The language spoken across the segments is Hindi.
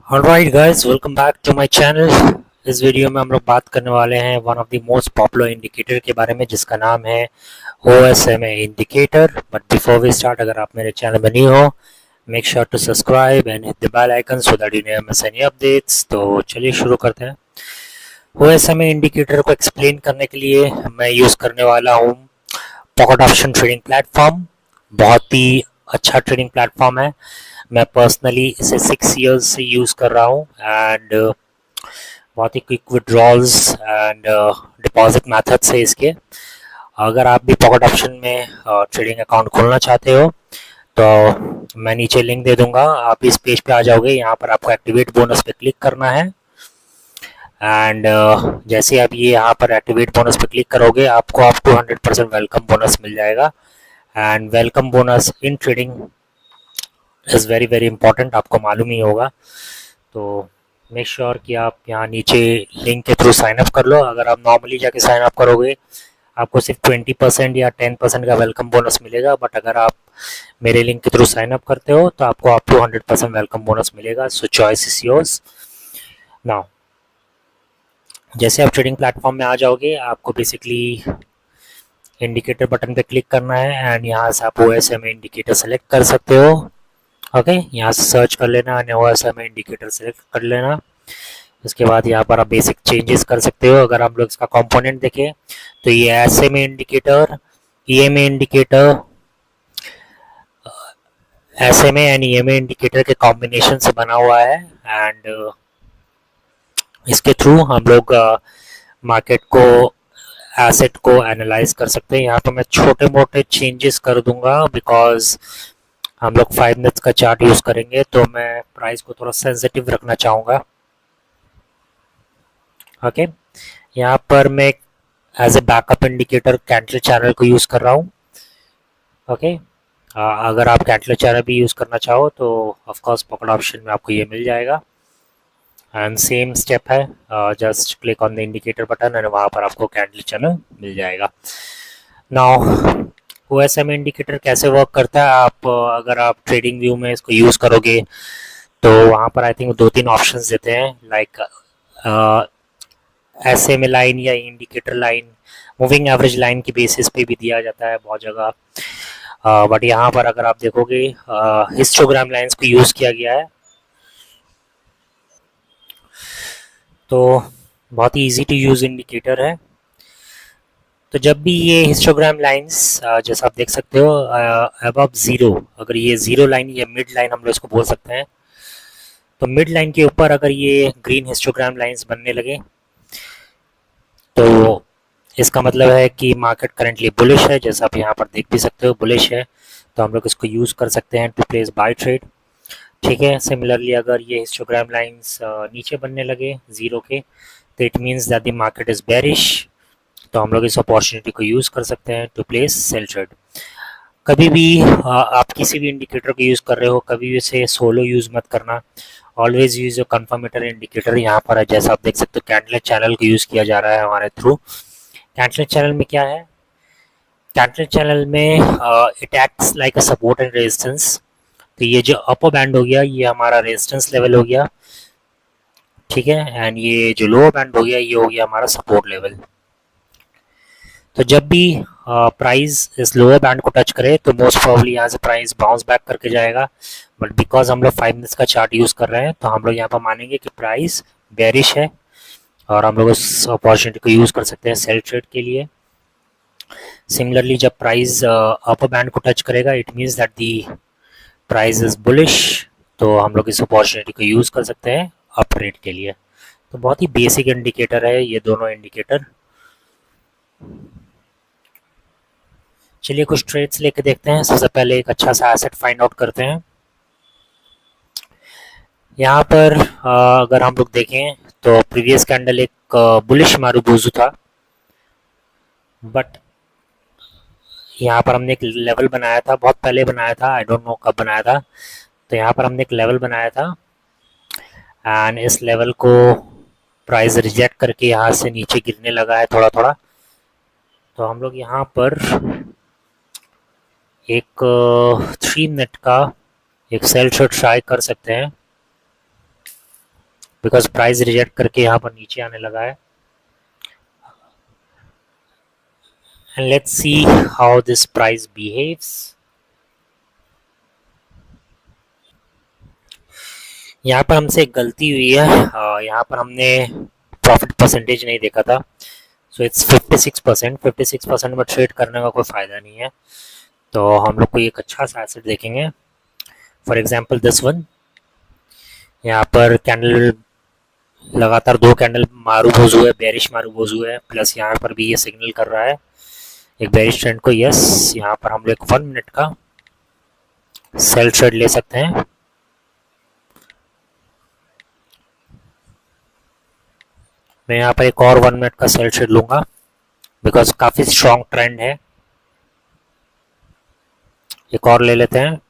Alright guys, welcome back to my channel. इस वीडियो में हम लोग बात करने वाले हैं one of the most popular indicator के बारे में, जिसका नाम है OSMA indicator. But before we start, अगर आप मेरे चैनल में न्यू हो, make sure to subscribe and hit the bell icon so that you never miss any updates. तो चलिए शुरू करते हैं। OSMA इंडिकेटर को एक्सप्लेन करने के लिए मैं यूज़ करने वाला हूँ पॉकेट ऑप्शन ट्रेडिंग प्लेटफॉर्म। बहुत ही अच्छा ट्रेडिंग प्लेटफॉर्म है। मैं पर्सनली इसे 6 इयर्स से यूज़ कर रहा हूँ एंड बहुत ही quick withdrawals and deposit methods है इसके। अगर आप भी पॉकेट ऑप्शन में ट्रेडिंग अकाउंट खोलना चाहते हो तो मैं नीचे लिंक दे दूंगा, आप इस पेज पे आ जाओगे। यहाँ पर आपको एक्टिवेट बोनस पे क्लिक करना है एंड जैसे आप ये यहाँ पर एक्टिवेट बोनस पे क्लिक करोगे, आपको अप टू 100% वेलकम बोनस मिल जाएगा। And welcome bonus in trading is very very important, आपको मालूम ही होगा। तो मेक श्योर कि आप यहाँ नीचे लिंक के थ्रू साइन अप कर लो। अगर आप नॉर्मली जाके साइन अप करोगे, आपको सिर्फ 20% या 10% का वेलकम बोनस मिलेगा। बट अगर आप मेरे लिंक के थ्रू साइन अप करते हो तो आपको अप टू 100% वेलकम बोनस मिलेगा। सो चॉइस इज योर्स। नाउ जैसे आप ट्रेडिंग प्लेटफॉर्म में आ जाओगे, आपको बेसिकली इंडिकेटर बटन पे क्लिक करना है एंड यहाँ से आप OSMA इंडिकेटर सेलेक्ट कर सकते हो। ओके, यहाँ से सर्च कर लेना एंड OSMA इंडिकेटर सेलेक्ट कर लेना। उसके बाद यहाँ पर आप बेसिक चेंजेस कर सकते हो। अगर हम लोग इसका कंपोनेंट देखें तो ये SMA indicator, EMA indicator, SMA and EMA indicator के कॉम्बिनेशन से बना हुआ है एंड इसके थ्रू हम लोग मार्केट को, एसेट को एनालाइज कर सकते हैं। यहाँ पर मैं छोटे मोटे चेंजेस कर दूंगा बिकॉज हम लोग 5 मिनट्स का चार्ट यूज़ करेंगे, तो मैं प्राइस को थोड़ा सेंसिटिव रखना चाहूँगा। ओके, यहाँ पर मैं as a backup indicator candle channel को यूज़ कर रहा हूँ। ओके, अगर आप कैंडल चैनल भी यूज़ करना चाहो तो ऑफ कोर्स पॉकेट ऑप्शन में आपको ये मिल जाएगा एंड सेम स्टेप है। Just click on the indicator button and वहाँ पर आपको कैंडल चैनल मिल जाएगा। नाउ OSMA इंडिकेटर कैसे वर्क करता है, आप अगर आप ट्रेडिंग व्यू में इसको यूज़ करोगे तो वहाँ पर आई थिंक 2-3 ऑप्शंस देते हैं, लाइक SMA लाइन या indicator line, moving average line की बेसिस पे भी दिया जाता है बहुत जगह। बट यहाँ पर अगर आप देखोगे हिस्टोग्राम लाइंस को यूज़ किया गया है, तो बहुत ही इजी टू यूज़ इंडिकेटर है। तो जब भी ये हिस्टोग्राम लाइंस जैसा आप देख सकते हो अबव ज़ीरो, अगर ये ज़ीरो लाइन या मिड लाइन हम लोग इसको बोल सकते हैं, तो मिड लाइन के ऊपर अगर ये ग्रीन हिस्टोग्राम लाइंस बनने लगे तो इसका मतलब है कि मार्केट करेंटली बुलिश है। जैसा आप यहाँ पर देख भी सकते हो, बुलिश है, तो हम लोग इसको यूज़ कर सकते हैं टू प्लेस बाय ट्रेड। ठीक है, सिमिलरली अगर ये हिस्टोग्राम लाइंस नीचे बनने लगे ज़ीरो के, तो it means that the market is bearish, तो हम लोग इस अपॉर्चुनिटी को यूज़ कर सकते हैं टू प्लेस सेल ट्रेड। कभी भी आप किसी भी इंडिकेटर को यूज़ कर रहे हो, कभी भी इसे सोलो यूज़ मत करना। Always use your confirmatory indicator. यहाँ पर जैसा आप देख सकते हो कैंडल चैनल को यूज़ किया जा रहा है हमारे थ्रू। कैंडल चैनल में क्या है, कैंडल चैनल में it acts like a support and resistance. तो ये जो अपर बैंड हो गया, ये हमारा रेजिस्टेंस लेवल हो गया, ठीक है, एंड ये जो लोअर बैंड हो गया, ये हो गया हमारा सपोर्ट लेवल। तो जब भी प्राइस इस लोअर बैंड को टच करे तो मोस्ट प्रोबेबली यहाँ से प्राइस बाउंस बैक करके जाएगा। बट बिकॉज हम लोग 5 मिनट्स का चार्ट यूज़ कर रहे हैं, तो हम लोग यहाँ पर मानेंगे कि प्राइस बेरिश है और हम लोग उस अपॉर्चुनिटी को यूज़ कर सकते हैं सेल ट्रेड के लिए। सिमिलरली जब प्राइस अपर बैंड को टच करेगा, it means that the price is bullish, तो हम लोग इस अपॉर्चुनिटी को यूज़ कर सकते हैं अप ट्रेड के लिए। तो बहुत ही बेसिक इंडिकेटर है ये दोनों इंडिकेटर। चलिए कुछ ट्रेड्स लेके देखते हैं। सबसे पहले एक अच्छा सा एसेट फाइंड आउट करते हैं। यहाँ पर अगर हम लोग देखें तो प्रीवियस कैंडल एक बुलिश मारुबुजू था, बट यहाँ पर हमने एक लेवल बनाया था, बहुत पहले बनाया था, आई डोंट नो कब बनाया था। तो यहाँ पर हमने एक लेवल बनाया था एंड इस लेवल को प्राइस रिजेक्ट करके यहाँ से नीचे गिरने लगा है थोड़ा थोड़ा। तो हम लोग यहाँ पर एक 3 मिनट का एक सेल ट्रेड ट्राई कर सकते हैं। बिकॉज प्राइस रिजेक्ट करके यहाँ पर नीचे आने लगा है। And let's see how this price behaves. यहाँ पर हमसे एक गलती हुई है, यहाँ पर हमने प्रॉफिट परसेंटेज नहीं देखा था। So it's 56%। 56% में ट्रेड करने का कोई फ़ायदा नहीं है। तो हम लोग को एक अच्छा सा एसेट देखेंगे। फॉर एग्जांपल दिस वन, यहाँ पर कैंडल लगातार 2 कैंडल मारूबोज हुए, बेरिश मारूबोज हुए, प्लस यहाँ पर भी ये सिग्नल कर रहा है एक बेरिश ट्रेंड को। यस, यहाँ पर हम लोग एक 1 मिनट का सेल ट्रेड ले सकते हैं। मैं यहाँ पर एक और 1 मिनट का सेल ट्रेड लूंगा बिकॉज काफ़ी स्ट्रॉन्ग ट्रेंड है। एक और ले लेते हैं।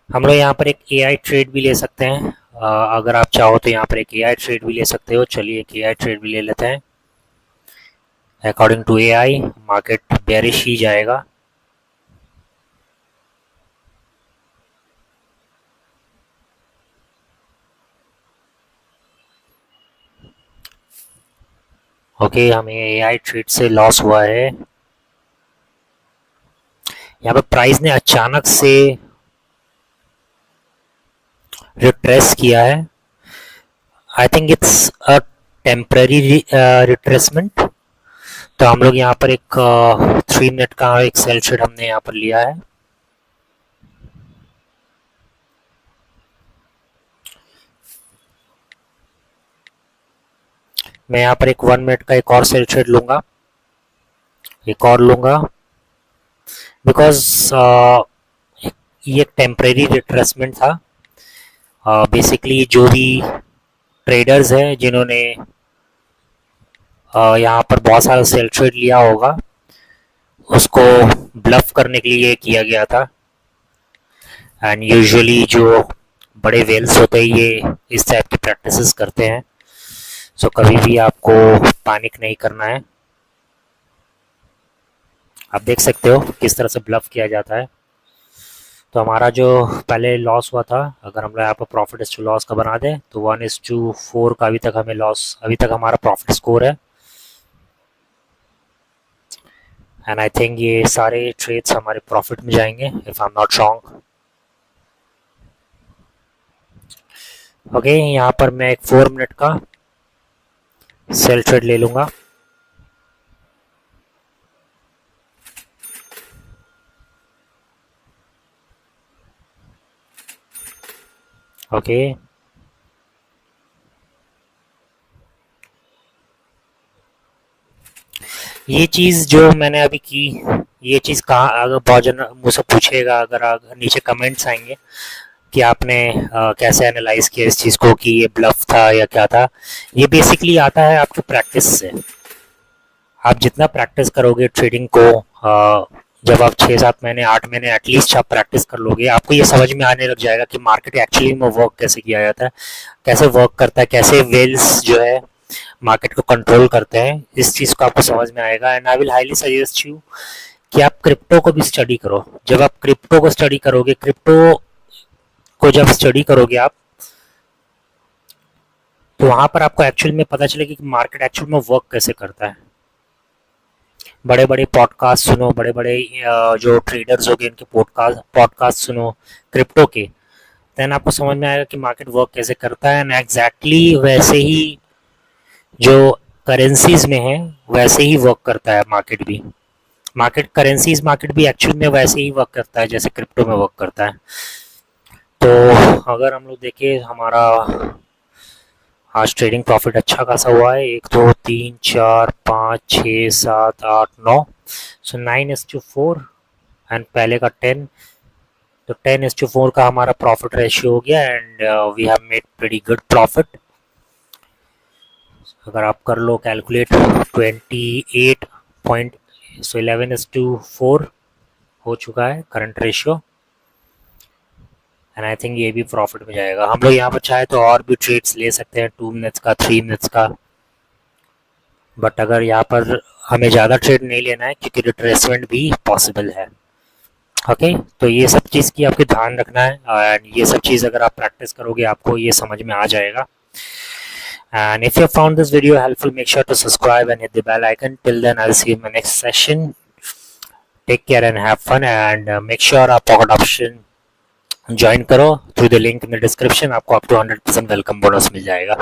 हम लोग यहाँ पर एक एआई ट्रेड भी ले सकते हैं। अगर आप चाहो तो यहाँ पर एक एआई ट्रेड भी ले सकते हो। चलिए एक एआई ट्रेड भी ले लेते हैं। According to AI market bearish ही जाएगा। ओके, हमें एआई ट्रेड से लॉस हुआ है। यहाँ पर प्राइस ने अचानक से रिट्रेस किया है। I think it's a temporary retracement. तो हम लोग यहाँ पर एक 3 मिनट का एक सेल ट्रेड हमने यहाँ पर लिया है। मैं यहाँ पर एक 1 मिनट का एक और सेल ट्रेड लूंगा, एक और लूंगा बिकॉज ये एक टेम्परेरी रिट्रेसमेंट था। बेसिकली जो भी ट्रेडर्स हैं जिन्होंने यहाँ पर बहुत सारा सेल ट्रेड लिया होगा उसको ब्लफ करने के लिए किया गया था। एंड यूजुअली जो बड़े वेल्स होते हैं ये इस टाइप की प्रैक्टिसेस करते हैं। सो कभी भी आपको पैनिक नहीं करना है। आप देख सकते हो किस तरह से ब्लफ किया जाता है। तो हमारा जो पहले लॉस हुआ था, अगर हम लोग यहाँ पर प्रॉफिट इस टू लॉस का बना दें तो 1:4 का अभी तक हमें लॉस, अभी तक हमारा प्रॉफिट स्कोर है। एंड आई थिंक ये सारे ट्रेड्स हमारे प्रॉफिट में जाएंगे if I am not wrong. Okay, यहाँ पर मैं एक 4 मिनट का सेल ट्रेड ले लूंगा। ओके, ये चीज़ जो मैंने अभी की, ये चीज़ कहाँ, अगर बहुत जन मुझसे पूछेगा, अगर नीचे कमेंट्स आएंगे कि आपने कैसे एनालाइज किया इस चीज़ को कि ये ब्लफ था या क्या था। ये बेसिकली आता है आपके प्रैक्टिस से। आप जितना प्रैक्टिस करोगे ट्रेडिंग को, जब आप 6-7 महीने 8 महीने एटलीस्ट आप प्रैक्टिस कर लोगे, आपको ये समझ में आने लग जाएगा कि मार्केट एक्चुअली में वर्क कैसे किया जाता है, कैसे वर्क करता है, कैसे वेल्स जो है मार्केट को कंट्रोल करते हैं। इस चीज़ को आपको समझ में आएगा। And I will highly suggest you कि आप क्रिप्टो को भी स्टडी करो। जब आप क्रिप्टो को स्टडी करोगे, क्रिप्टो को जब स्टडी करोगे आप, तो वहां पर आपको एक्चुअल में पता चलेगा कि मार्केट एक्चुअल में वर्क कैसे करता है। बड़े बड़े पॉडकास्ट सुनो, बड़े बड़े जो ट्रेडर्स हो गए इनके पॉडकास्ट सुनो क्रिप्टो के, देन आपको समझ में आएगा कि मार्केट वर्क कैसे करता है। एंड एग्जैक्टली वैसे ही जो करेंसीज में है वैसे ही वर्क करता है मार्केट भी। मार्केट भी एक्चुअल में वैसे ही वर्क करता है जैसे क्रिप्टो में वर्क करता है। तो अगर हम लोग देखें, हमारा आज ट्रेडिंग प्रॉफिट अच्छा खासा हुआ है। 1 2 3 4 5 6 7 8 9, सो 9:4 एंड पहले का 10, तो 10:4 का हमारा प्रॉफिट रेशियो हो गया। And we have made pretty good profit. अगर आप कर लो कैलकुलेट 28 पॉइंट, सो 11:4 हो चुका है current ratio. And I think ये भी प्रॉफिट में जाएगा। हम लोग यहाँ पर चाहे तो और भी ट्रेड्स ले सकते हैं 2 मिनट्स का, 3 मिनट्स का, बट अगर यहाँ पर हमें ज़्यादा ट्रेड नहीं लेना है क्योंकि रिट्रेसमेंट भी पॉसिबल है। ओके, तो ये सब चीज़ की आपको ध्यान रखना है, एंड ये सब चीज़ अगर आप प्रैक्टिस करोगे आपको ये समझ में आ जाएगा. And if you found this video helpful, make sure to subscribe and hit the bell icon. Till then, I'll see you in my next session. Take care and have fun, and make sure आप pocket option ज्वाइन करो through the link in the description. आपको अप टू 100% वेलकम बोनस मिल जाएगा.